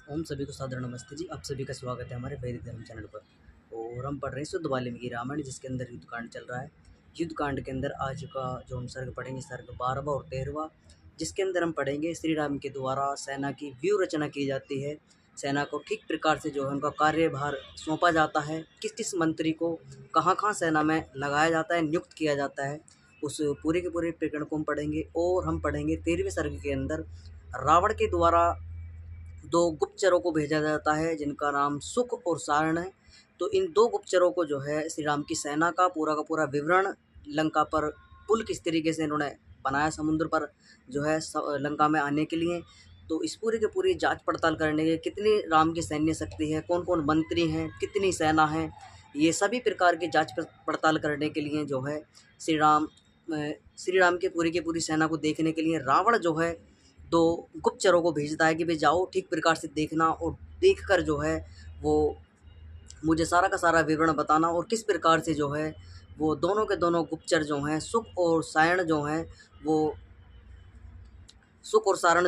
ओम सभी को सादर नमस्ते जी। आप सभी का स्वागत है हमारे वैदिक धर्म चैनल पर। और हम पढ़ रहे हैं शुद्ध वाल्मीकि रामायण, जिसके अंदर युद्ध कांड चल रहा है। युद्ध कांड के अंदर आज का जो हम सर्ग पढ़ेंगे, सर्ग 12वां और 13वां, जिसके अंदर हम पढ़ेंगे श्री राम के द्वारा सेना की व्यूह रचना की जाती है। सेना को ठीक प्रकार से जो है उनका कार्यभार सौंपा जाता है, किस किस मंत्री को कहाँ कहाँ सेना में लगाया जाता है, नियुक्त किया जाता है। उस पूरे के पूरे प्रकरण को हम पढ़ेंगे। और हम पढ़ेंगे 13वें सर्ग के अंदर रावण के द्वारा दो गुप्तचरों को भेजा जाता है, जिनका नाम सुख और सारण है। तो इन दो गुप्तचरों को जो है श्री राम की सेना का पूरा विवरण, लंका पर पुल किस तरीके से इन्होंने बनाया समुद्र पर जो है लंका में आने के लिए, तो इस पूरी की पूरी जांच पड़ताल करने के कितनी राम की सैन्य शक्ति है, कौन कौन मंत्री हैं, कितनी सेना है, ये सभी प्रकार की जांच पड़ताल करने के लिए जो है श्री राम की पूरी सेना को देखने के लिए रावण जो है दो गुप्तचरों को भेजता है कि भाई जाओ, ठीक प्रकार से देखना और देखकर जो है वो मुझे सारा का सारा विवरण बताना। और किस प्रकार से जो है वो दोनों के दोनों गुप्तचर जो हैं, सुख और सारण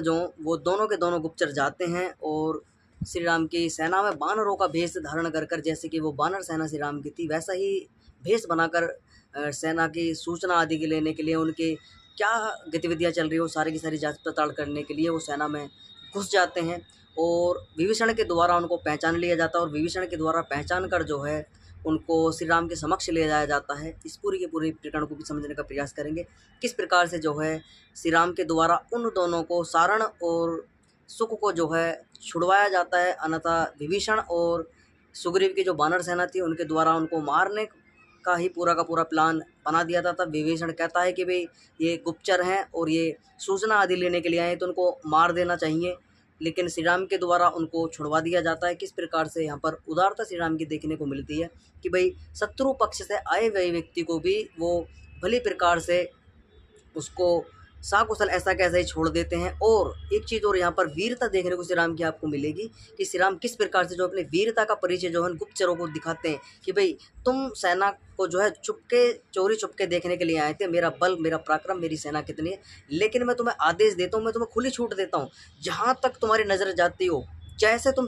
जो वो दोनों के दोनों गुप्तचर जाते हैं और श्री राम की सेना में बानरों का भेष धारण कर जैसे कि वो बानर सेना श्री राम की थी, वैसा ही भेष बनाकर सेना की सूचना आदि के लेने के लिए, उनके क्या गतिविधियां चल रही हो सारी की सारी जांच पड़ताल करने के लिए वो सेना में घुस जाते हैं। और विभीषण के द्वारा उनको पहचान लिया जाता है और विभीषण के द्वारा पहचान कर जो है उनको श्री राम के समक्ष ले जाया जाता है। इस पूरी के पूरे प्रकरण को भी समझने का प्रयास करेंगे, किस प्रकार से जो है श्री राम के द्वारा उन दोनों को, सारण और सुख को जो है छुड़वाया जाता है, अन्यथा विभीषण और सुग्रीव की जो बानर सेना थी उनके द्वारा उनको मारने का ही पूरा का पूरा प्लान बना दिया था। तब विभीषण कहता है कि भाई ये गुप्तचर हैं और ये सूचना आदि लेने के लिए आए हैं, तो उनको मार देना चाहिए, लेकिन श्री राम के द्वारा उनको छुड़वा दिया जाता है। किस प्रकार से यहाँ पर उदारता श्री राम की देखने को मिलती है कि भाई शत्रु पक्ष से आए हुए व्यक्ति को भी वो भली प्रकार से उसको साकुशल ऐसा कैसे ही छोड़ देते हैं। और एक चीज़ और यहाँ पर वीरता देखने को श्री राम की आपको मिलेगी कि श्री राम किस प्रकार से जो अपने वीरता का परिचय जो है गुप्तचरों को दिखाते हैं कि भाई तुम सेना को जो है चोरी छुपके देखने के लिए आए थे, मेरा बल, मेरा पराक्रम, मेरी सेना कितनी है, लेकिन मैं तुम्हें आदेश देता हूँ, मैं तुम्हें खुली छूट देता हूँ, जहाँ तक तुम्हारी नज़र जाती हो, जैसे तुम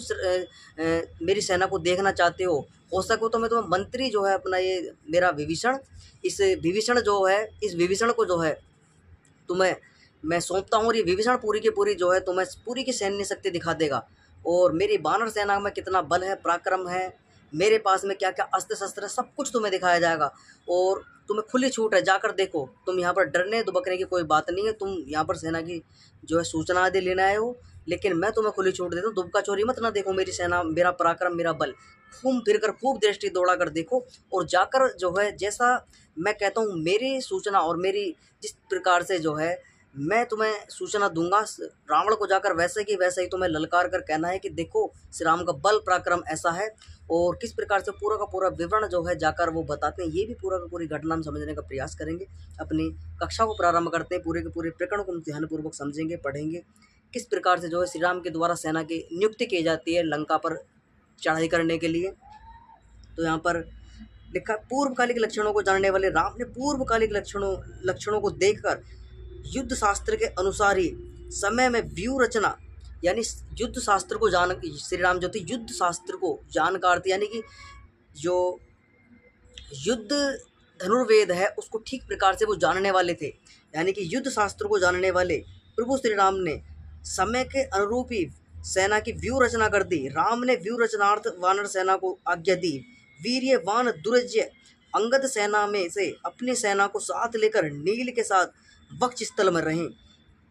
मेरी सेना को देखना चाहते हो सको तो मैं तुम्हें मंत्री जो है अपना ये मेरा विभीषण, इस विभीषण जो है, इस विभीषण को जो है तुम्हें मैं सौंपता हूँ और ये विभीषण पूरी की पूरी जो है तुम्हें पूरी की सैन्य शक्ति दिखा देगा। और मेरी बानर सेना में कितना बल है, पराक्रम है, मेरे पास में क्या क्या अस्त्र शस्त्र है, सब कुछ तुम्हें दिखाया जाएगा और तुम्हें खुली छूट है, जाकर देखो। तुम यहाँ पर डरने दुबकने की कोई बात नहीं है, तुम यहाँ पर सेना की जो है सूचना आदि लेने आए हो, लेकिन मैं तुम्हें खुली छूट देता हूँ। दुबका चोरी मत ना देखो, मेरी सेना, मेरा पराक्रम, मेरा बल, घूम फिर कर खूब दृष्टि दौड़ा कर देखो और जाकर जो है जैसा मैं कहता हूँ मेरी सूचना और मेरी जिस प्रकार से जो है मैं तुम्हें सूचना दूंगा, रावण को जाकर वैसे कि वैसे ही तुम्हें ललकार कर कहना है कि देखो श्री राम का बल पराक्रम ऐसा है। और किस प्रकार से पूरा का पूरा विवरण जो है जाकर वो बताते हैं, ये भी पूरा का पूरी घटना हम समझने का प्रयास करेंगे। अपनी कक्षा को प्रारंभ करते हैं, पूरे के पूरे प्रकरण को हम ध्यानपूर्वक समझेंगे, पढ़ेंगे, किस प्रकार से जो है श्री राम के द्वारा सेना की नियुक्ति की जाती है लंका पर चढ़ाई करने के लिए। तो यहाँ पर लिखा, पूर्वकालिक लक्षणों को जानने वाले राम ने पूर्वकालिक लक्षणों को देखकर युद्ध शास्त्र के अनुसार ही समय में व्यूह रचना, यानी युद्ध शास्त्र को जान, श्री राम जो थे युद्ध शास्त्र को जानकार थे, यानी कि जो युद्ध धनुर्वेद है उसको ठीक प्रकार से वो जानने वाले थे, यानी कि युद्ध शास्त्र को जानने वाले प्रभु श्री राम ने समय के अनुरूप ही सेना की व्यूह रचना कर दी। राम ने व्यूह रचनार्थ वानर सेना को आज्ञा दी। वीर्यवान दुर्जय अंगद सेना में से अपनी सेना को साथ लेकर नील के साथ वक्ष स्थल में रहें।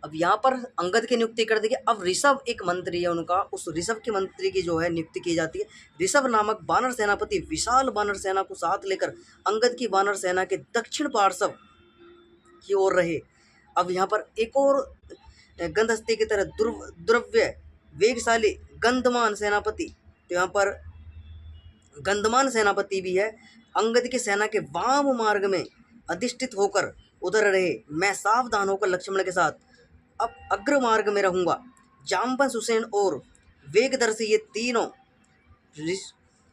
अब यहाँ पर अंगद की नियुक्ति कर दी गई। अब ऋषभ एक मंत्री है उनका, उस ऋषभ के मंत्री की जो है नियुक्ति की जाती है। ऋषभ नामक बानर सेनापति विशाल बानर सेना को साथ लेकर अंगद की बानर सेना के दक्षिण पार्श्व की ओर रहे। अब यहाँ पर एक और गंधहस्ती की तरह द्रव्य वेगशाली गंधमान सेनापति, तो यहाँ पर गंधमान सेनापति भी है, अंगद की सेना के वाम मार्ग में अधिष्ठित होकर उधर रहे। मैं सावधान होकर लक्ष्मण के साथ अब अग्र मार्ग में रहूंगा। जाम्बन, सुसेन और वेगदर्शी ये तीनों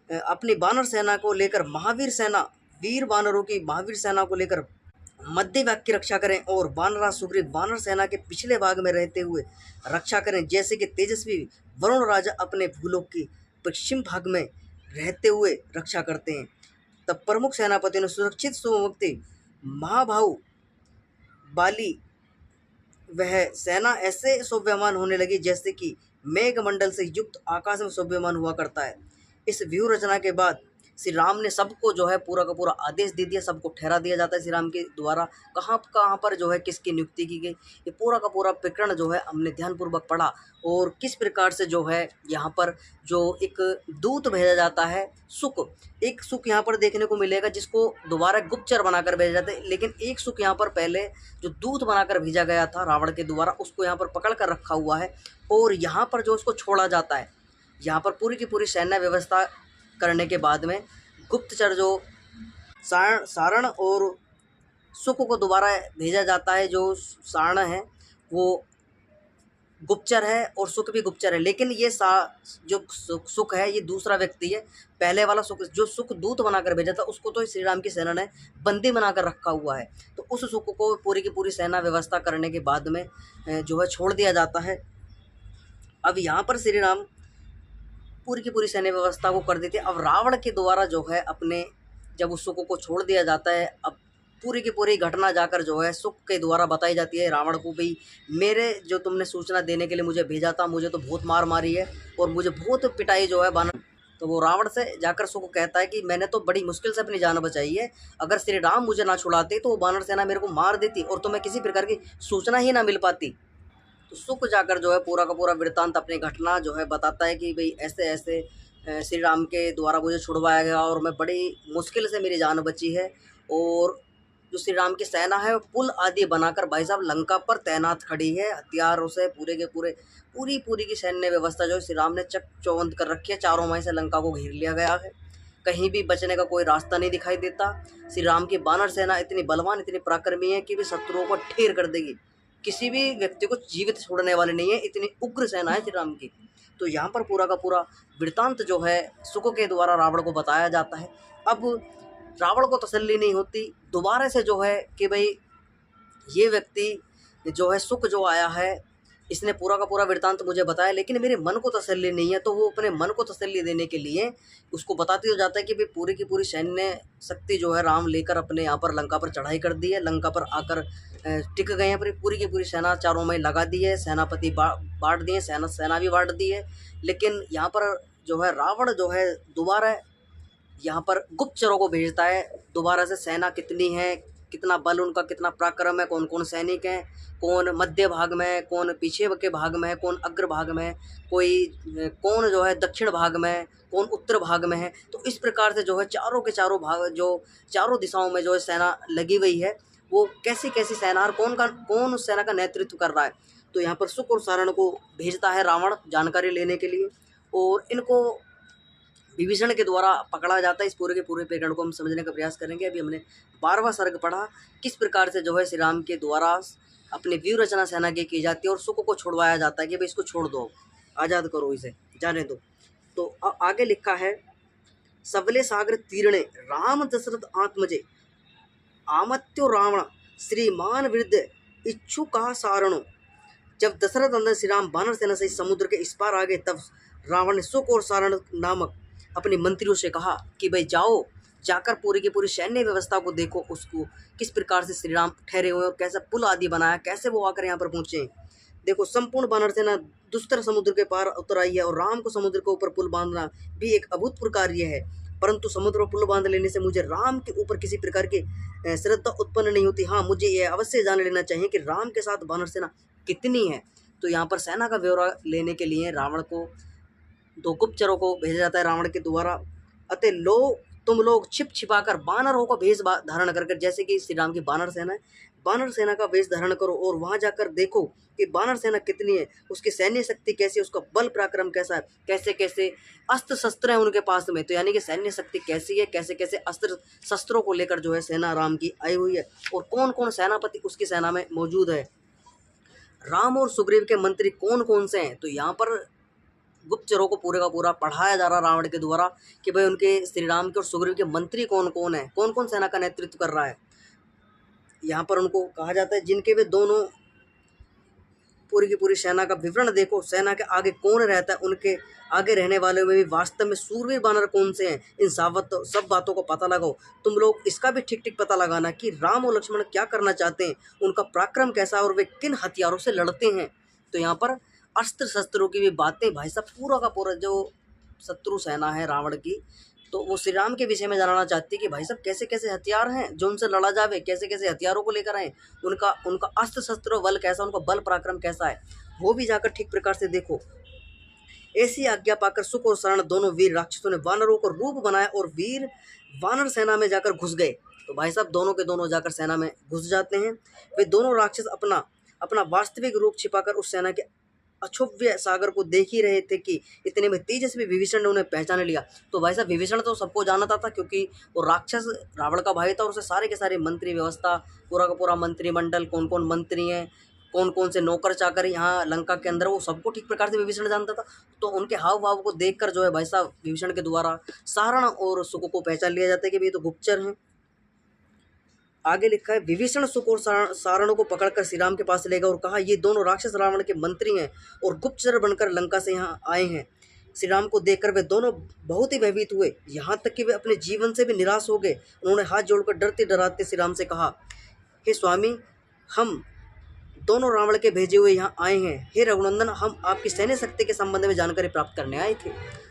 अपनी बानर सेना को लेकर वीर बानरों की महावीर सेना को लेकर मध्य भाग की रक्षा करें और वानराज सुग्रीव वानर सेना के पिछले भाग में रहते हुए रक्षा करें, जैसे कि तेजस्वी वरुण राजा अपने भूलोक की पश्चिम भाग में रहते हुए रक्षा करते हैं। तब प्रमुख सेनापति ने सुरक्षित सुमुक्ति महाभाऊ बाली वह सेना ऐसे शोभ्यमान होने लगी जैसे कि मेघमंडल से युक्त आकाश में शोभ्यमान हुआ करता है। इस व्यूह रचना के बाद श्री राम ने सबको जो है पूरा का पूरा आदेश दे दिया, सबको ठहरा दिया जाता है श्री राम के द्वारा कहाँ कहाँ पर जो है किसकी नियुक्ति की गई। ये पूरा का पूरा प्रकरण जो है हमने ध्यानपूर्वक पढ़ा और किस प्रकार से जो है यहाँ पर जो एक दूत भेजा जाता है सुक, एक सुक यहाँ पर देखने को मिलेगा जिसको दोबारा गुप्तचर बनाकर भेजा जाता है, लेकिन एक सुक यहाँ पर पहले जो दूत बनाकर भेजा गया था रावण के द्वारा उसको यहाँ पर पकड़ कर रखा हुआ है और यहाँ पर जो उसको छोड़ा जाता है। यहाँ पर पूरी की पूरी सैन्य व्यवस्था करने के बाद में गुप्तचर जो सारण और सुक को दोबारा भेजा जाता है। जो सारण है वो गुप्तचर है और सुक भी गुप्तचर है, लेकिन ये जो सुक है ये दूसरा व्यक्ति है। पहले वाला सुक जो सुक दूत बनाकर भेजा था उसको तो श्री राम की सेना ने बंदी बनाकर रखा हुआ है। तो उस सुक को पूरी की पूरी सेना व्यवस्था करने के बाद में जो है छोड़ दिया जाता है। अब यहाँ पर श्री राम पूरी की पूरी सैन्य व्यवस्था को कर देते हैं। अब रावण के द्वारा जो है अपने जब उस सुक को छोड़ दिया जाता है, अब पूरी की पूरी घटना जाकर जो है सुक के द्वारा बताई जाती है रावण को, भाई मेरे जो तुमने सूचना देने के लिए मुझे भेजा था मुझे तो बहुत मार मारी है और मुझे बहुत पिटाई जो है बानर। तो वो रावण से जाकर सुक कहता है कि मैंने तो बड़ी मुश्किल से अपनी जान बचाई है, अगर श्री राम मुझे ना छुड़ाते तो वो बानर सेना मेरे को मार देती और तुम्हें किसी प्रकार की सूचना ही ना मिल पाती। तो सुक जाकर जो है पूरा का पूरा वृत्तांत अपनी घटना जो है बताता है कि भाई ऐसे ऐसे श्री राम के द्वारा मुझे छुड़वाया गया और मैं बड़ी मुश्किल से मेरी जान बची है। और जो श्री राम की सेना है वो पुल आदि बनाकर भाई साहब लंका पर तैनात खड़ी है, हथियारों से पूरे के पूरे पूरी की सैन्य व्यवस्था जो श्री राम ने चक चौबंद कर रखी है। चारों माह से लंका को घेर लिया गया है, कहीं भी बचने का कोई रास्ता नहीं दिखाई देता। श्री राम की वानर सेना इतनी बलवान इतनी पराक्रमी है कि वे शत्रुओं को ढेर कर देगी, किसी भी व्यक्ति को जीवित छोड़ने वाले नहीं है, इतनी उग्र सेना है श्री राम की। तो यहाँ पर पूरा का पूरा वृत्तांत जो है सुक के द्वारा रावण को बताया जाता है। अब रावण को तसल्ली नहीं होती दोबारा से जो है कि भाई ये व्यक्ति जो है सुक जो आया है इसने पूरा का पूरा वृत्तांत मुझे बताया, लेकिन मेरे मन को तसल्ली नहीं है। तो वो अपने मन को तसल्ली देने के लिए उसको बताते हो जाता है कि भाई पूरी की पूरी सैन्य शक्ति जो है राम लेकर अपने यहाँ पर लंका पर चढ़ाई कर दी है, लंका पर आकर टिक गए हैं। पूरी की पूरी सेना चारों में लगा दी है, सेनापति बांट दिए, सेना भी बांट दी है। लेकिन यहाँ पर जो है रावण जो है दोबारा यहाँ पर गुप्तचरों को भेजता है दोबारा से, सेना कितनी है, कितना बल उनका, कितना पराक्रम है, कौन कौन सैनिक हैं, कौन मध्य भाग में है, कौन पीछे के भाग में है, कौन अग्र भाग में है, कौन जो है दक्षिण भाग में है, कौन उत्तर भाग में है। तो इस प्रकार से जो है चारों के चारों भाग जो चारों दिशाओं में जो है सेना लगी हुई है, वो कैसी कैसी सेना और कौन उस सेना का नेतृत्व कर रहा है। तो यहाँ पर सुक और सारण को भेजता है रावण जानकारी लेने के लिए और इनको विभीषण के द्वारा पकड़ा जाता है। इस पूरे के पूरे प्रकरण को हम समझने का प्रयास करेंगे। अभी हमने 12वां सर्ग पढ़ा, किस प्रकार से जो है श्री राम के द्वारा अपनी व्यूह रचना सेना की जाती है और सुक को छुड़वाया जाता है कि भाई इसको छोड़ दो, आज़ाद करो, इसे जाने दो। तो आगे लिखा है, सबले सागर तीरणे राम दशरथ आत्मजे आमत्यो रावण श्रीमान वृद्ध इच्छुका सारणो। जब दशरथ नंदन श्री राम वानर सेना से समुद्र के इस पार आ गए तब रावण ने सुक और सारण नामक अपने मंत्रियों से कहा कि भाई जाओ, जाकर पूरी की पूरी सैन्य व्यवस्था को देखो, उसको किस प्रकार से श्री राम ठहरे हुए और कैसा पुल आदि बनाया, कैसे वो आकर यहाँ पर पहुँचे। देखो संपूर्ण वानर सेना दुस्तर समुद्र के पार उतर आई है और राम को समुद्र के ऊपर पुल बांधना भी एक अभूतपूर्व कार्य है, परंतु समुद्र पर पुल बांध लेने से मुझे राम के ऊपर किसी प्रकार की श्रद्धा उत्पन्न नहीं होती। हाँ, मुझे यह अवश्य जान लेना चाहिए कि राम के साथ वानर सेना कितनी है। तो यहाँ पर सेना का ब्यौरा लेने के लिए रावण को 2 गुप्तचरों को भेजा जाता है रावण के द्वारा। अतः तुम लोग छिप छिपाकर बानरों का वेश धारण कर, जैसे कि श्री राम की बानर सेना है, बानर सेना का वेश धारण करो और वहां जाकर देखो कि बानर सेना कितनी है, उसकी सैन्य शक्ति कैसी है, उसका बल पराक्रम कैसा है, कैसे कैसे अस्त्र शस्त्र हैं उनके पास में। तो यानी कि सैन्य शक्ति कैसी है, कैसे कैसे अस्त्र शस्त्रों को लेकर जो है सेना राम की आई हुई है और कौन कौन सेनापति उसकी सेना में मौजूद है, राम और सुग्रीव के मंत्री कौन कौन से हैं। तो यहाँ पर गुप्तचरों को पूरे का पूरा पढ़ाया जा रहा रावण के द्वारा कि भाई उनके श्री राम के और सुग्रीव के मंत्री कौन कौन है, कौन कौन सेना का नेतृत्व कर रहा है। यहाँ पर उनको कहा जाता है जिनके वे दोनों पूरी की पूरी सेना का विवरण देखो, सेना के आगे कौन रहता है, उनके आगे रहने वाले में भी वास्तव में सूरवीर बानर कौन से हैं, इन सब बातों को पता लगाओ। तुम लोग इसका भी ठीक ठीक पता लगाना कि राम और लक्ष्मण क्या करना चाहते हैं, उनका पराक्रम कैसा है और वे किन हथियारों से लड़ते हैं। तो यहाँ पर अस्त्र शस्त्रों की भी बातें भाई साहब पूरा का पूरा जो शत्रु सेना है रावण की, तो वो श्री राम के विषय में जानना चाहती है कि भाई साहब कैसे कैसे हथियार हैं जो उनसे लड़ा जावे, कैसे कैसे हथियारों को लेकर आए, उनका उनका अस्त्र शस्त्र बल कैसा, उनका बल पराक्रम कैसा है, वो भी जाकर ठीक प्रकार से देखो। ऐसी आज्ञा पाकर सुख और शरण दोनों वीर राक्षसों ने वानरों को रूप बनाया और वीर वानर सेना में जाकर घुस गए। तो भाई साहब दोनों के दोनों जाकर सेना में घुस जाते हैं। वे दोनों राक्षस अपना अपना वास्तविक रूप छिपाकर उस सेना के अक्षोभ्य सागर को देख ही रहे थे कि इतने में तेजस्वी विभीषण ने उन्हें पहचान लिया। तो भाई साहब विभीषण तो सबको जानता था क्योंकि वो राक्षस रावण का भाई था और उसे सारे के सारे मंत्री व्यवस्था, पूरा का पूरा मंत्रिमंडल, कौन कौन मंत्री हैं, कौन कौन से नौकर चाकर यहाँ लंका के अंदर, वो सबको ठीक प्रकार से विभीषण जानता था। तो उनके हाव भाव को देखकर जो है भाई साहब विभीषण के द्वारा सारण और सुख को पहचान लिया जाता है कि भाई तो गुप्तचर हैं। आगे लिखा है विभीषण सुख और सारणों को पकड़कर श्री राम के पास ले गया और कहा ये दोनों राक्षस रावण के मंत्री हैं और गुप्तचर बनकर लंका से यहाँ आए हैं। श्री राम को देखकर वे दोनों बहुत ही भयभीत हुए, यहाँ तक कि वे अपने जीवन से भी निराश हो गए। उन्होंने हाथ जोड़कर डरते डराते श्री राम से कहा, हे स्वामी, हम दोनों रावण के भेजे हुए यहाँ आए हैं। हे रघुनंदन, हम आपकी सैन्य शक्ति के संबंध में जानकारी प्राप्त करने आए थे।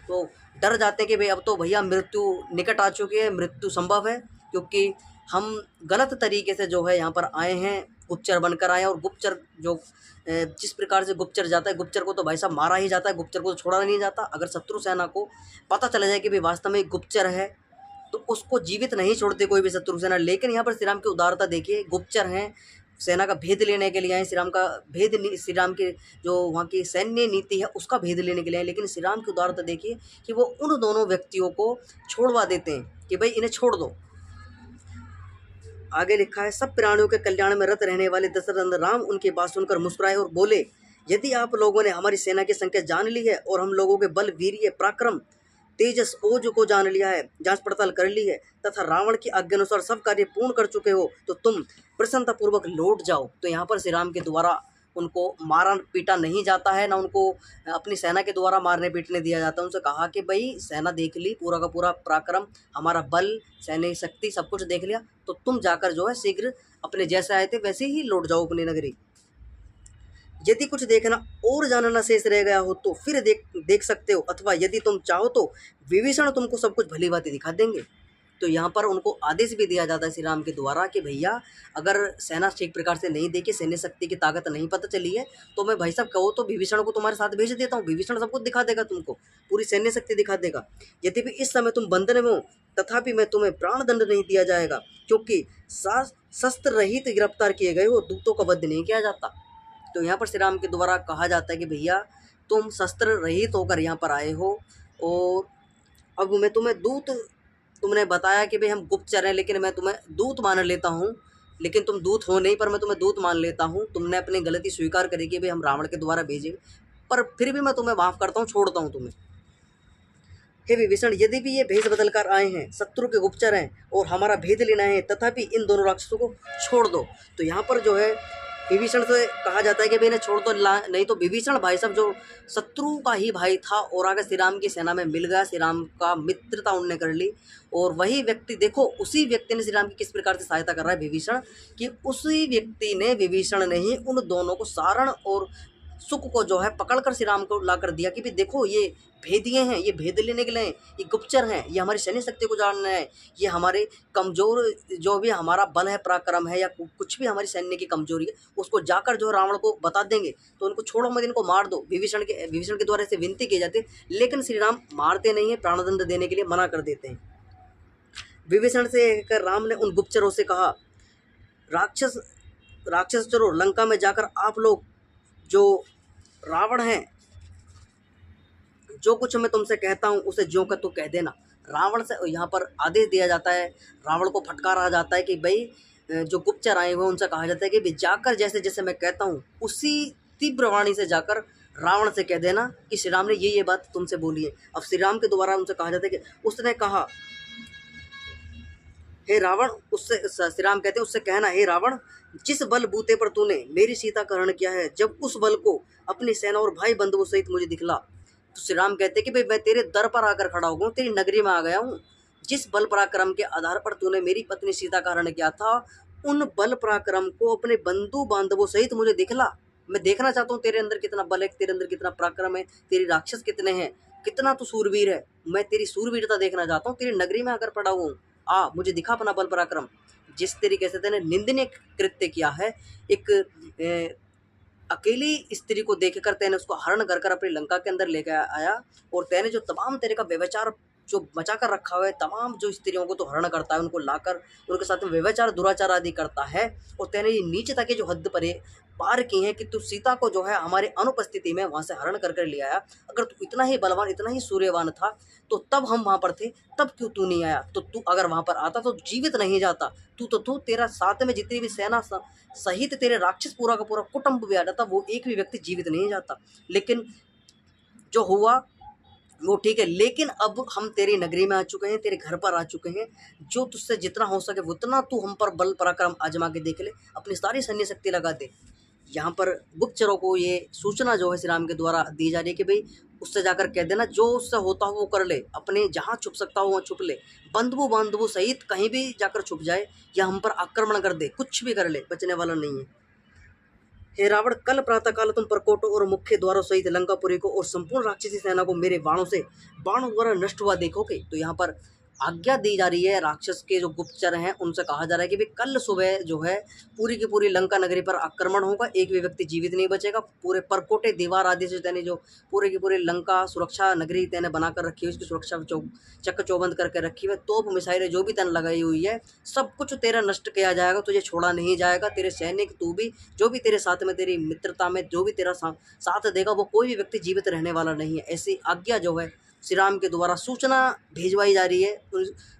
तो डर जाते कि भाई अब तो भैया मृत्यु निकट आ चुकी है, मृत्यु संभव है, क्योंकि हम गलत तरीके से जो है यहाँ पर आए हैं, गुप्तचर बनकर आए हैं। और गुप्तचर जो जिस प्रकार से गुप्तचर जाता है, गुप्तचर को तो भाई साहब मारा ही जाता है, गुप्तचर को तो छोड़ा नहीं जाता। अगर शत्रु सेना को पता चला जाए कि भाई वास्तव में गुप्तचर है तो उसको जीवित नहीं छोड़ते कोई भी शत्रु सेना। लेकिन यहाँ पर श्री राम की उदारता देखिए, गुप्तचर हैं, सेना का भेद लेने के लिए आए, श्री राम का भेद, श्री राम के जो वहाँ की सैन्य नीति है उसका भेद लेने के लिए आए। लेकिन श्री राम की उदारता देखिए कि वो उन दोनों व्यक्तियों को छोड़वा देते हैं कि भाई इन्हें छोड़ दो। आगे लिखा है सब प्राणियों के कल्याण में रत रहने वाले दशरथ राम उनकी बात सुनकर मुस्कुराए और बोले, यदि आप लोगों ने हमारी सेना की संख्या जान ली है और हम लोगों के बल, वीर्य, पराक्रम, तेजस, ओज को जान लिया है, जांच पड़ताल कर ली है तथा रावण की आज्ञा अनुसार सब कार्य पूर्ण कर चुके हो, तो तुम प्रसन्नतापूर्वक लौट जाओ। तो यहाँ पर श्री राम के द्वारा उनको मारा पीटा नहीं जाता है, ना उनको अपनी सेना के द्वारा मारने पीटने दिया जाता है। उनसे कहा कि भाई सेना देख ली, पूरा का पूरा पराक्रम, हमारा बल, सैन्य शक्ति सब कुछ देख लिया, तो तुम जाकर जो है शीघ्र अपने जैसे आए थे वैसे ही लौट जाओ अपनी नगरी। यदि कुछ देखना और जानना शेष रह गया हो तो फिर देख सकते हो, अथवा यदि तुम चाहो तो विभीषण तुमको सब कुछ भली बातें दिखा देंगे। तो यहाँ पर उनको आदेश भी दिया जाता है श्री राम के द्वारा कि भैया अगर सेना ठीक प्रकार से नहीं देखी, सैन्य शक्ति की ताकत नहीं पता चली है, तो मैं भाई साहब कहो तो विभीषण को तुम्हारे साथ भेज देता हूँ, विभीषण सब कुछ दिखा देगा, तुमको पूरी सैन्य शक्ति दिखा देगा। यदि भी इस समय तुम बंधन में हो तथापि मैं तुम्हें प्राण दंड नहीं दिया जाएगा, क्योंकि शस्त्र रहित गिरफ्तार किए गए हो, दूतों का वध नहीं किया जाता। तो यहाँ पर श्री राम के द्वारा कहा जाता है कि भैया तुम शस्त्र रहित होकर यहाँ पर आए हो और अब मैं तुम्हें दूत, तुमने बताया कि भाई हम गुप्तचर हैं, लेकिन मैं तुम्हें दूत मान लेता हूँ, लेकिन तुम दूत हो नहीं पर मैं तुम्हें दूत मान लेता हूँ। तुमने अपनी गलती स्वीकार करी कि भाई हम रावण के द्वारा भेजे, पर फिर भी मैं तुम्हें माफ़ करता हूँ, छोड़ता हूँ तुम्हें। हे विभीषण, यदि भी ये भेष बदल कर आए हैं, शत्रु के गुप्तचर हैं और हमारा भेद लेना है, तथापि इन दोनों राक्षसों को छोड़ दो। तो यहाँ पर जो है विभीषण से कहा जाता है कि भाई इन्हें छोड़ दो, नहीं तो विभीषण भाई साहब जो शत्रु का ही भाई था और आगे श्री राम की सेना में मिल गया, श्री राम का मित्रता उनने कर ली। और वही व्यक्ति देखो, उसी व्यक्ति ने श्री राम की किस प्रकार से सहायता कर रहा है विभीषण, कि उसी व्यक्ति ने, विभीषण ने ही उन दोनों को, सारण और सुख को जो है पकड़कर श्री राम को ला कर दिया कि भाई देखो ये भेदिए हैं, ये भेद लेने के लिए, ये गुप्तचर हैं, ये हमारी सैन्य शक्ति को जानना है, ये हमारे कमज़ोर जो भी हमारा बल है, पराक्रम है, या कुछ भी हमारी सैन्य की कमजोरी है, उसको जाकर जो रावण को बता देंगे। तो उनको छोड़ो मत, इनको मार दो। विभीषण के द्वारा ऐसे विनती की जाती है, लेकिन श्री राम मारते नहीं है, प्राणदंड देने के लिए मना कर देते हैं। विभीषण से कहकर राम ने उन गुप्तचरों से कहा, राक्षस चलो लंका में जाकर आप लोग जो रावण हैं, जो कुछ मैं तुमसे कहता हूँ उसे ज्यों का तो कह देना। रावण से यहाँ पर आदेश दिया जाता है, रावण को फटकारा जाता है कि भाई जो गुप्तचर आए हुए उनसे कहा जाता है कि भाई जाकर जैसे जैसे मैं कहता हूँ उसी तीव्र वाणी से जाकर रावण से कह देना कि श्री राम ने ये बात तुमसे बोली है। अब श्री राम के द्वारा उनसे कहा जाता है कि उसने कहा, हे रावण, उससे श्री राम कहते हैं उससे कहना, हे रावण, जिस बल बूते पर तूने मेरी सीता का हरण किया है, जब उस बल को अपनी सेना और भाई बंधुओं सहित मुझे दिखला, तो श्री राम कहते कि भाई मैं तेरे दर पर आकर खड़ा हो गया हूँ, तेरी नगरी में आ गया हूँ। जिस बल पराक्रम के आधार पर तूने मेरी पत्नी सीता का हरण किया था, उन बल पराक्रम को अपने बंधु बांधवों सहित मुझे दिखला। मैं देखना चाहता हूँ तेरे अंदर कितना बल है, तेरे अंदर कितना पराक्रम है, तेरी राक्षस कितने हैं, कितना तू सूरवीर है। मैं तेरी सूरवीरता देखना चाहता हूँ, तेरी नगरी में आकर पड़ा हूँ, मुझे दिखा अपना बल पराक्रम। जिस तरीके से तेने निंदनीय कृत्य किया है, एक अकेली स्त्री को देखकर तेने उसको हरण कर कर अपनी लंका के अंदर लेकर आया, और तेने जो तमाम तेरे का व्यभिचार जो मचा कर रखा हुआ है, तमाम जो स्त्रियों को तो हरण करता है, उनको लाकर उनके साथ में व्यभिचार दुराचार आदि करता है, और तेने ये नीचता की जो हद पर पार की है कि तू सीता को जो है हमारे अनुपस्थिति में वहाँ से हरण कर कर ले आया। अगर तू इतना ही बलवान, इतना ही सूर्यवान था, तो तब हम वहाँ पर थे, तब क्यों तू नहीं आया? तो तू अगर वहाँ पर आता तो जीवित नहीं जाता। तू तेरा साथ में जितनी भी सेना सहित तेरे राक्षस पूरा का पूरा कुटुंब भी आ जाता, वो एक भी व्यक्ति जीवित नहीं जाता। लेकिन जो हुआ वो ठीक है, लेकिन अब हम तेरी नगरी में आ चुके हैं, तेरे घर पर आ चुके हैं। जो तुझसे जितना हो सके उतना तू हम पर बल पराक्रम आजमा के देख ले, अपनी सारी सैन्य शक्ति लगा दे। यहाँ पर गुप्तचरों को ये सूचना जो है श्री राम के द्वारा दी जा रही है कि भाई उससे जाकर कह देना, जो उससे होता हो वो कर ले, अपने जहाँ छुप सकता हो वहाँ छुप ले, बंधुओं बांधवों सहित कहीं भी जाकर छुप जाए या हम पर आक्रमण कर दे, कुछ भी कर ले, बचने वाला नहीं है। हे रावण, कल प्रातःकाल तुम प्रकोटों और मुख्य द्वारों सहित लंकापुरी को और संपूर्ण राक्षसी सेना को मेरे बाणों द्वारा नष्ट हुआ देखोगे। तो यहाँ पर आज्ञा दी जा रही है, राक्षस के जो गुप्तचर हैं उनसे कहा जा रहा है कि भाई कल सुबह जो है पूरी की पूरी लंका नगरी पर आक्रमण होगा, एक भी व्यक्ति जीवित नहीं बचेगा। पूरे परकोटे दीवार आदि से तेने जो पूरे की पूरी लंका सुरक्षा नगरी तेने बनाकर रखी हुई, उसकी सुरक्षा चक्कर चौबंद करके रखी हुई, तोप मिसाइलें जो भी तेने लगाई हुई है, सब कुछ तेरा नष्ट किया जाएगा, तुझे छोड़ा नहीं जाएगा। तेरे सैनिक, तू भी, जो भी तेरे साथ में तेरी मित्रता में जो भी तेरा साथ देगा, वो कोई भी व्यक्ति जीवित रहने वाला नहीं है। ऐसी आज्ञा जो है श्री राम के द्वारा सूचना भेजवाई जा रही है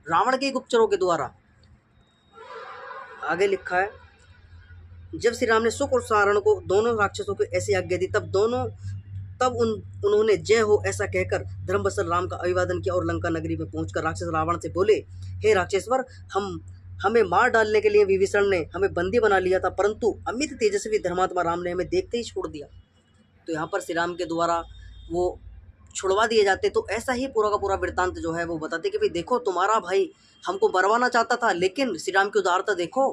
रावण के गुप्तचरों के द्वारा। आगे लिखा है, जब श्री राम ने सुख और सारण को दोनों राक्षसों को ऐसी आज्ञा दी, तब उन्होंने जय हो ऐसा कहकर धर्मवत्सल राम का अभिवादन किया और लंका नगरी में पहुंचकर राक्षस रावण से बोले, हे राक्षसेश्वर, हमें मार डालने के लिए विभीषण ने हमें बंदी बना लिया था, परंतु अमित तेजस्वी धर्मात्मा राम ने हमें देखते ही छोड़ दिया। तो यहाँ पर श्री राम के द्वारा वो छुड़वा दिए जाते। तो ऐसा ही पूरा का पूरा वृत्तांत जो है वो बताते कि भाई देखो, तुम्हारा भाई हमको मरवाना चाहता था, लेकिन श्री राम की उदारता देखो,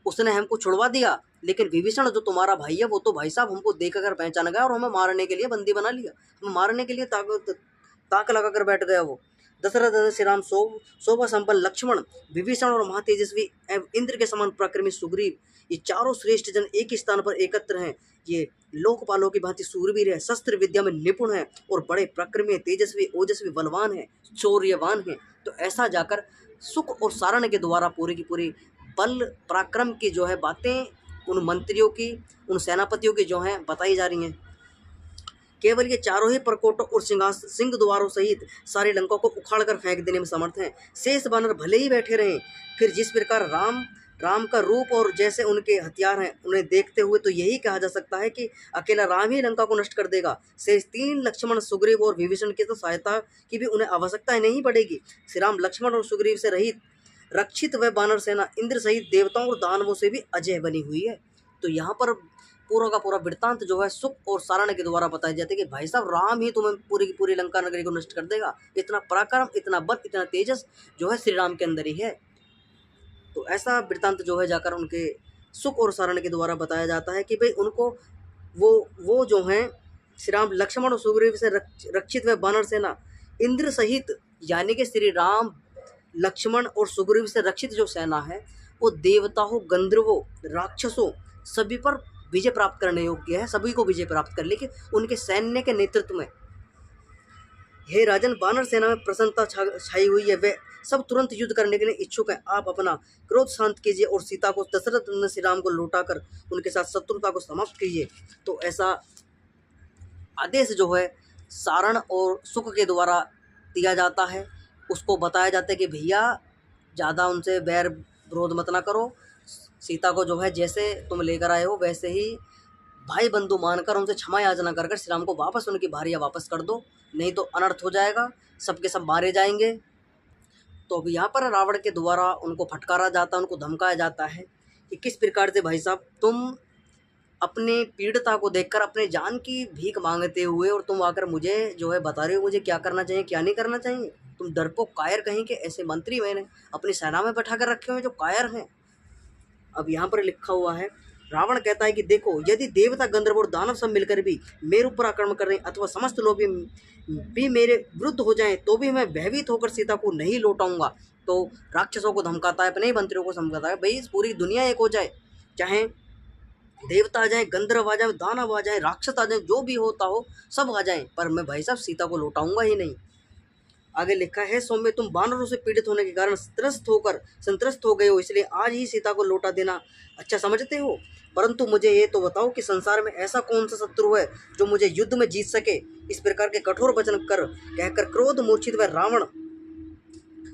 उसने हमको छुड़वा दिया। लेकिन विभीषण जो तुम्हारा भाई है, वो तो भाई साहब हमको देख कर पहचान गया और हमें मारने के लिए बंदी बना लिया, हमें मारने के लिए ताक लगा कर बैठ गया वो। दशरथ श्री राम शोभा संपन्न लक्ष्मण, विभीषण और महातेजस्वी एवं इंद्र के समान पराक्रमी सुग्रीव, ये चारों श्रेष्ठ जन एक ही स्थान पर एकत्र हैं। ये लोकपालों की भांति सूरवीर है, शस्त्र विद्या में निपुण है और बड़े पराक्रमी, तेजस्वी, ओजस्वी, बलवान है, शौर्यवान है। तो ऐसा जाकर सुख और सारण के द्वारा पूरी की पूरी बल पराक्रम की जो है बातें उन मंत्रियों की, उन सेनापतियों की जो हैं बताई जा रही हैं। केवल ये चारों ही प्रकोटों और सिंह द्वारों सहित सारी लंका को उखाड़ कर फेंक देने में समर्थ हैं। शेष बानर भले ही बैठे रहें, फिर जिस प्रकार राम का रूप और जैसे उनके हथियार हैं, उन्हें देखते हुए तो यही कहा जा सकता है कि अकेला राम ही लंका को नष्ट कर देगा। शेष 3 लक्ष्मण, सुग्रीव और विभीषण की तो सहायता की भी उन्हें आवश्यकता ही नहीं पड़ेगी। श्री राम लक्ष्मण और सुग्रीव से रहित रक्षित व बानर सेना इंद्र सहित देवताओं और दानवों से भी अजय बनी हुई है। तो यहाँ पर पूरा का पूरा वृत्तांत जो है सुख और सारण के द्वारा बताया जाता है कि भाई साहब राम ही तुम्हें पूरी की पूरी लंका नगरी को नष्ट कर देगा। इतना पराक्रम, इतना बल, इतना तेजस जो है श्री राम के अंदर ही है। तो ऐसा वृत्तांत जो है जाकर उनके सुख और सारण के द्वारा बताया जाता है कि भाई उनको वो जो हैं श्री राम लक्ष्मण और सुग्रीव से रक्षित व बानर सेना इंद्र सहित, यानी कि श्री राम लक्ष्मण और सुग्रीव से रक्षित जो सेना है वो देवताओं, गंधर्वों, राक्षसों सभी पर विजय प्राप्त करने योग्य है, सभी को विजय प्राप्त कर, लेकिन उनके सैन्य के नेतृत्व में। हे राजन, बानर सेना में प्रसन्नता छाई हुई है, वे सब तुरंत युद्ध करने के लिए इच्छुक हैं। आप अपना क्रोध शांत कीजिए और सीता को दशरथ नंदन श्री राम को लौटाकर उनके साथ शत्रुता को समाप्त कीजिए। तो ऐसा आदेश जो है सारण और सुख के द्वारा दिया जाता है। उसको बताया जाता है कि भैया ज़्यादा उनसे बैर विरोध मत ना करो, सीता को जो है जैसे तुम लेकर आए हो वैसे ही भाई बंधु मानकर उनसे क्षमा याचना कर श्री राम को वापस उनकी भारिया वापस कर दो, नहीं तो अनर्थ हो जाएगा, सबके सब मारे जाएंगे। तो अब यहाँ पर रावण के द्वारा उनको फटकारा जाता है, उनको धमकाया जाता है कि किस प्रकार से भाई साहब तुम अपने पीड़िता को देखकर अपने जान की भीख मांगते हुए और तुम आकर मुझे जो है बता रहे हो मुझे क्या करना चाहिए क्या नहीं करना चाहिए। तुम डरपोक कायर कहीं के ऐसे मंत्री मैंने अपनी सेना में बैठा कर रखे हुए जो कायर हैं। अब यहाँ पर लिखा हुआ है, रावण कहता है कि देखो यदि देवता गंधर्व और दानव सब मिलकर भी मेरे ऊपर आक्रमण कर रहे हैं अथवा समस्त लोग भी मेरे विरुद्ध हो जाएं तो भी मैं भयभीत होकर सीता को नहीं लौटाऊंगा। तो राक्षसों को धमकाता है, अपने ही मंत्रियों को धमकाता है, भाई पूरी दुनिया एक हो जाए, चाहे देवता आ जाए, गंधर्व आ जाए, दानव आ जाए, राक्षस आ जाए, जो भी होता हो सब आ जाए, पर मैं भाई साहब सीता को लौटाऊंगा ही नहीं। आगे लिखा है, सौम्य तुम वानरों से पीड़ित होने के कारण संत्रस्त हो गए हो, इसलिए आज ही सीता को लौटा देना अच्छा समझते हो। परंतु मुझे ये तो बताओ कि संसार में ऐसा कौन सा शत्रु है जो मुझे युद्ध में जीत सके। इस प्रकार के कठोर वचन कहकर क्रोध मूर्छित वह रावण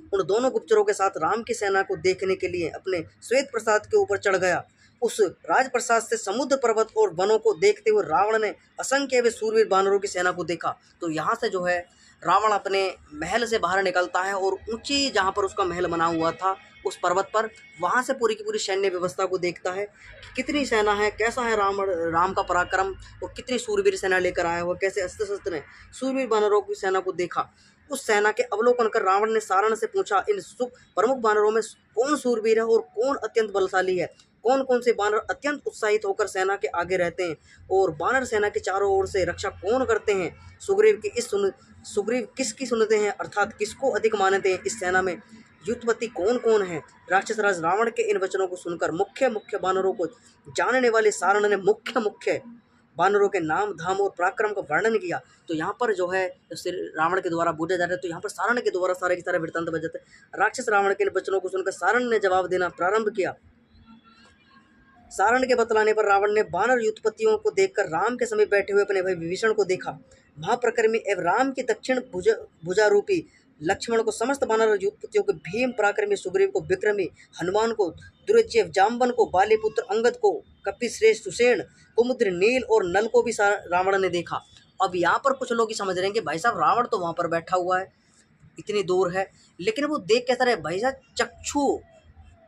उन दोनों गुप्तचरों के साथ राम की सेना को देखने के लिए अपने श्वेत प्रसाद के ऊपर चढ़ गया। उस राजप्रसाद से समुद्र पर्वत और वनों को देखते हुए रावण ने असंख्य वे सूरवीर वानरों की सेना को देखा। तो यहाँ से जो है रावण अपने महल से बाहर निकलता है और ऊंची जहाँ पर उसका महल बना हुआ था उस पर्वत पर, वहाँ से पूरी की पूरी सैन्य व्यवस्था को देखता है कि कितनी सेना है, कैसा है राम का पराक्रम और कितनी सूरवीर सेना लेकर आया हुआ, कैसे अस्त्र शस्त्र है। सूरवीर वानरों की सेना को देखा, उस सेना के अवलोकन कर रावण ने सारण से पूछा, इन प्रमुख वानरों में कौन सूरवीर है और कौन अत्यंत बलशाली है। कौन कौन से वानर अत्यंत उत्साहित होकर सेना के आगे रहते हैं और वानर सेना के चारों ओर से रक्षा कौन करते हैं। सुग्रीव किसकी सुनते हैं, अर्थात किसको अधिक मानते हैं। इस सेना में युद्धपति कौन कौन है। राक्षस राज रावण के इन वचनों को सुनकर मुख्य वानरों को जानने वाले सारण ने मुख्य वानरों के नाम धाम और पराक्रम का वर्णन किया। तो यहाँ पर जो है रावण के द्वारा पूछा जा रहा है, तो यहाँ पर सारण के द्वारा सारे के सारे वृत्तांत बजाते हैं। राक्षस रावण के इन वचनों को सुनकर सारण ने जवाब देना प्रारंभ किया। सारण के बतलाने पर रावण ने वानर युद्धपतियों को देखकर राम के समीप बैठे हुए अपने भाई विभीषण को देखा। महाप्रक्रमी एवं राम की दक्षिण भुजारूपी लक्ष्मण को, समस्त वानर युद्धपतियों को, भीम पराक्रमी सुग्रीव को, विक्रमी हनुमान को, दुर्जय जाम्बन को, बालीपुत्र अंगद को, कपिश्रेष्ठ सुषेण, कुमुद्र नील और नल को भी रावण ने देखा। अब यहाँ पर कुछ लोग ही समझ रहे हैं कि भाई साहब रावण तो वहाँ पर बैठा हुआ है, इतनी दूर है, लेकिन वो देख कैसा रहे भाई साहब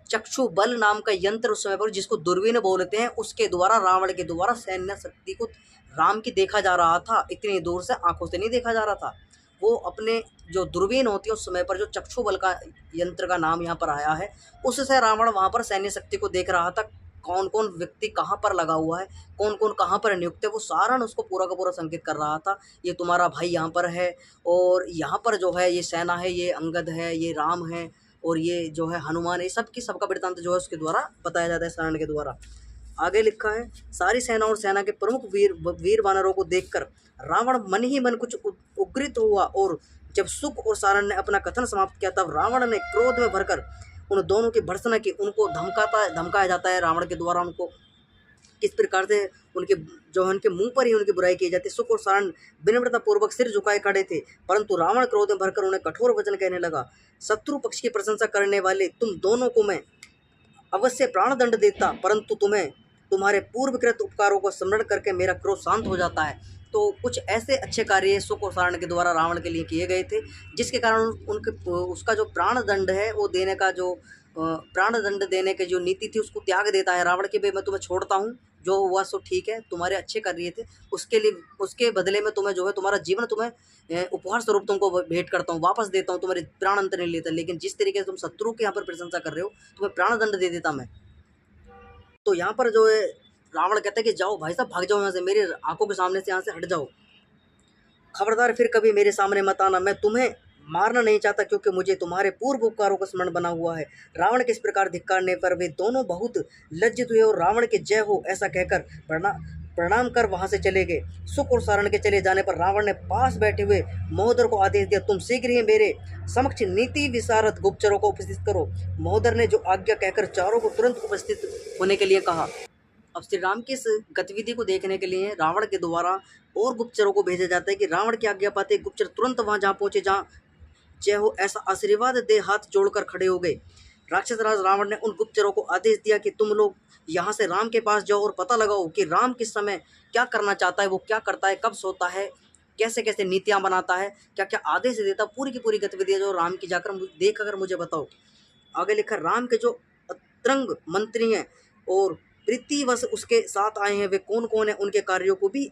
चक्षु बल नाम का यंत्र उस समय पर जिसको दूरबीन बोलते हैं, उसके द्वारा रावण के द्वारा सैन्य शक्ति को राम की देखा जा रहा था। इतनी दूर से आंखों से नहीं देखा जा रहा था, वो अपने जो दूरबीन होती है उस समय पर जो चक्षु बल का यंत्र का नाम यहाँ पर आया है, उससे रावण वहाँ पर सैन्य शक्ति को देख रहा था। कौन कौन व्यक्ति कहाँ पर लगा हुआ है, कौन कौन कहाँ पर नियुक्त है, वो सारण उसको पूरा का पूरा संकेत कर रहा था। ये तुम्हारा भाई यहाँ पर है और यहाँ पर जो है ये सेना है, ये अंगद है, ये राम है और ये जो है हनुमान है, सबका वृत्तांत जो है उसके द्वारा बताया जाता है सारण के द्वारा। आगे लिखा है, सारी सेना और सेना के प्रमुख वीर वानरों को देखकर रावण मन ही मन कुछ उग्रित हुआ और जब सुख और सारण ने अपना कथन समाप्त किया तब रावण ने क्रोध में भरकर उन दोनों की भर्त्सना की। उनको धमकाया जाता है रावण के द्वारा, उनको किस प्रकार से उनके मुंह पर ही उनकी बुराई की जाती है। सुख और सारण विनम्रता पूर्वक सिर झुकाए खड़े थे, परंतु रावण क्रोध में भरकर उन्हें कठोर वचन कहने लगा। शत्रु पक्ष की प्रशंसा करने वाले तुम दोनों को मैं अवश्य प्राण दंड देता, परंतु तुम्हारे पूर्वकृत उपकारों को स्मरण करके मेरा क्रोध शांत हो जाता है। तो कुछ ऐसे अच्छे कार्य सुख और सारण के द्वारा रावण के लिए किए गए थे, जिसके कारण उसका जो प्राण दंड है वो देने का प्राण दंड देने की जो नीति थी उसको त्याग देता है रावण के। मैं तुम्हें छोड़ता हूँ, जो हुआ सो ठीक है, तुम्हारे अच्छे कार्य थे, उसके बदले में तुम्हें जो है तुम्हारा जीवन तुम्हें उपहार स्वरूप तुमको भेंट करता हूँ, वापस देता हूँ, तुम्हारे प्राण अंत नहीं लेता। लेकिन जिस तरीके से तुम शत्रु के यहाँ पर प्रशंसा कर रहे हो, तुम्हें प्राण दंड दे देता मैं। तो यहाँ पर जो है रावण कहता है कि जाओ भाई साहब, भाग जाओ यहाँ से, मेरे आंखों के सामने से यहाँ से हट जाओ, खबरदार फिर कभी मेरे सामने मत आना, मैं तुम्हें मारना नहीं चाहता क्योंकि मुझे तुम्हारे पूर्व उपकारों का स्मरण बना हुआ है। रावण के इस प्रकार धिक्कारने पर वे दोनों बहुत लज्जित हुए और रावण के जय हो ऐसा कहकर प्रणाम कर वहां से चले गए। सुख और सारण के चले जाने पर रावण ने पास बैठे हुए महोदर को आदेश दिया, तुम शीघ्र ही मेरे समक्ष नीति विशारद गुप्तचरों को उपस्थित करो। महोदर ने जो आज्ञा कहकर चारों को तुरंत उपस्थित होने के लिए कहा। अब श्री राम की इस गतिविधि को देखने के लिए रावण के द्वारा और गुप्तचरों को भेजा जाता है कि रावण की आज्ञा पाते गुप्तचर तुरंत वहां जहाँ पहुंचे जहाँ जय हो ऐसा आशीर्वाद दे हाथ जोड़कर खड़े हो गए। राक्षस राज रावण ने उन गुप्तचरों को आदेश दिया कि तुम लोग यहाँ से राम के पास जाओ और पता लगाओ कि राम किस समय क्या करना चाहता है, वो क्या करता है, कब सोता है कैसे कैसे नीतियाँ बनाता है, क्या क्या आदेश देता है, पूरी की पूरी गतिविधियाँ जो राम की जाकर देख कर मुझे बताओ। आगे लिखा राम के जो अतरंग मंत्री हैं और प्रीतिवश उसके साथ आए हैं वे कौन कौन है, उनके कार्यों को भी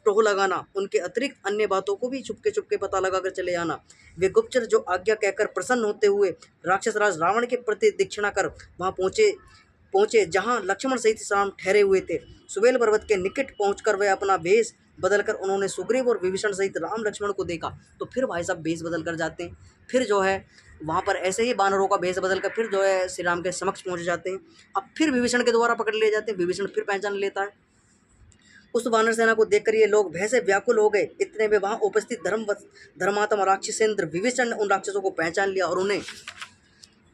टोह लगाना, उनके अतिरिक्त अन्य बातों को भी चुपके चुपके पता लगा कर चले आना। वे गुप्तचर जो आज्ञा कहकर प्रसन्न होते हुए राक्षस राज रावण के प्रति दीक्षिणा कर वहां पहुंचे जहां लक्ष्मण सहित राम ठहरे हुए थे। सुबेल पर्वत के निकट पहुंचकर वे अपना वेश बदलकर उन्होंने सुग्रीव और विभीषण सहित राम लक्ष्मण को देखा। तो फिर भाई साहब वेश बदल कर जाते हैं, फिर जो है वहाँ पर ऐसे ही वानरों का भेष बदल कर फिर जो है श्री राम के समक्ष पहुँच जाते हैं। अब फिर विभीषण के द्वारा पकड़ लिए जाते हैं, विभीषण फिर पहचान लेता है। उस वानर सेना को देखकर ये लोग भय से व्याकुल हो गए। इतने में वहाँ उपस्थित धर्मात्मा राक्षसेंद्र विभीषण ने उन राक्षसों को पहचान लिया और उन्हें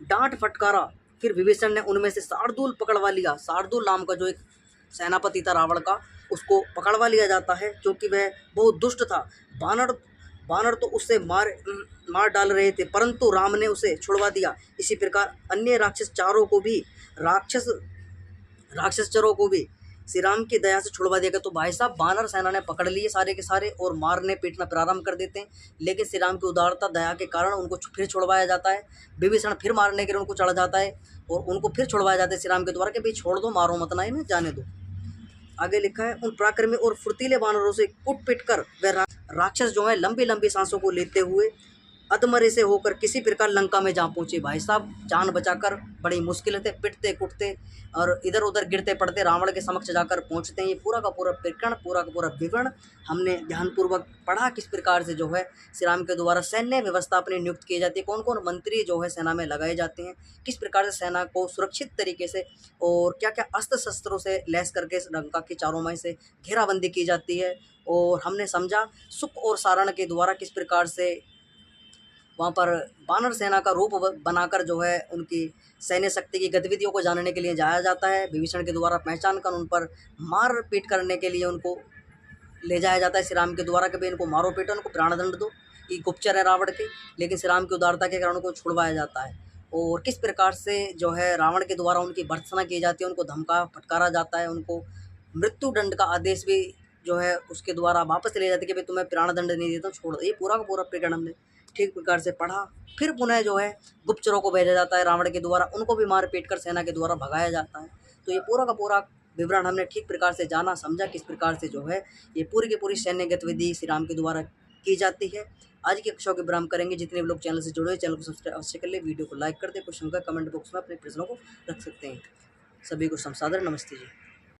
डांट फटकारा। फिर विभीषण ने उनमें से शार्दूल पकड़वा लिया। शार्दूल नाम का जो एक सेनापति था रावण का, उसको पकड़वा लिया जाता है क्योंकि वह बहुत दुष्ट था। बानर तो उससे मार डाल रहे थे, परंतु राम ने उसे छुड़वा दिया। इसी प्रकार अन्य राक्षसचरों को भी श्री राम की दया से छुड़वा देगा। तो भाई साहब वानर सेना ने पकड़ लिए सारे के सारे और मारने पीटना प्रारंभ कर देते हैं, लेकिन श्री राम की उदारता दया के कारण उनको फिर छुड़वाया जाता है। विभीषण फिर मारने के लिए उनको चढ़ जाता है और उनको फिर छुड़वाया जाता है श्री राम के द्वारा कि भाई छोड़ दो, मारो मत ना, इन्हें जाने दो। आगे लिखा है उन पराक्रमी और फुर्तीले वानरों से कुट पिट कर वह राक्षस जो है लंबी लंबी सांसों को लेते हुए अधमरे से होकर किसी प्रकार लंका में जा पहुंचे। भाई साहब जान बचाकर बड़ी मुश्किल से पिटते कुटते और इधर उधर गिरते पड़ते रावण के समक्ष जाकर पहुंचते हैं। ये पूरा का पूरा प्रकरण, पूरा का पूरा विवरण हमने ध्यानपूर्वक पढ़ा, किस प्रकार से जो है श्री राम के द्वारा सैन्य व्यवस्था अपनी नियुक्त की जाती है, कौन कौन मंत्री जो है सेना में लगाए जाते हैं, किस प्रकार से सेना को सुरक्षित तरीके से और क्या क्या अस्त्र शस्त्रों से लैस करके लंका की चारों ओर से घेराबंदी की जाती है। और हमने समझा सुक और सारण के द्वारा किस प्रकार से वहाँ पर वानर सेना का रूप बनाकर जो है उनकी सैन्य शक्ति की गतिविधियों को जानने के लिए जाया जाता है। विभीषण के द्वारा पहचान कर उन पर मार पीट करने के लिए उनको ले जाया जाता है श्री राम के द्वारा कि भाई इनको मारो पीटो, उनको प्राणदंड दो, ये गुप्तचर है रावण के। लेकिन श्री राम की उदारता के कारण उनको छुड़वाया जाता है। और किस प्रकार से जो है रावण के द्वारा उनकी भर्त्सना की जाती है, उनको धमका फटकारा जाता है, उनको मृत्यु दंड का आदेश भी जो है उसके द्वारा वापस ले जाते हैं कि भाई तुम्हें प्राणदंड नहीं देता, छोड़ दो। ये पूरा का पूरा प्रकरण हमने ठीक प्रकार से पढ़ा। फिर पुनः जो है गुप्तचरों को भेजा जाता है रावण के द्वारा, उनको भी मार पीट कर सेना के द्वारा भगाया जाता है। तो ये पूरा का पूरा विवरण हमने ठीक प्रकार से जाना समझा, किस प्रकार से जो है ये पूरी की पूरी सैन्य गतिविधि श्री राम के द्वारा की जाती है। आज की कक्षा के विराम करेंगे। जितने भी लोग चैनल से जुड़े हुए चैनल को सब्सक्राइब अवश्य कर ले, वीडियो को लाइक कर दे, कुछ कमेंट बॉक्स में अपने प्रश्नों को रख सकते हैं। सभी को संसाधन नमस्ते जी।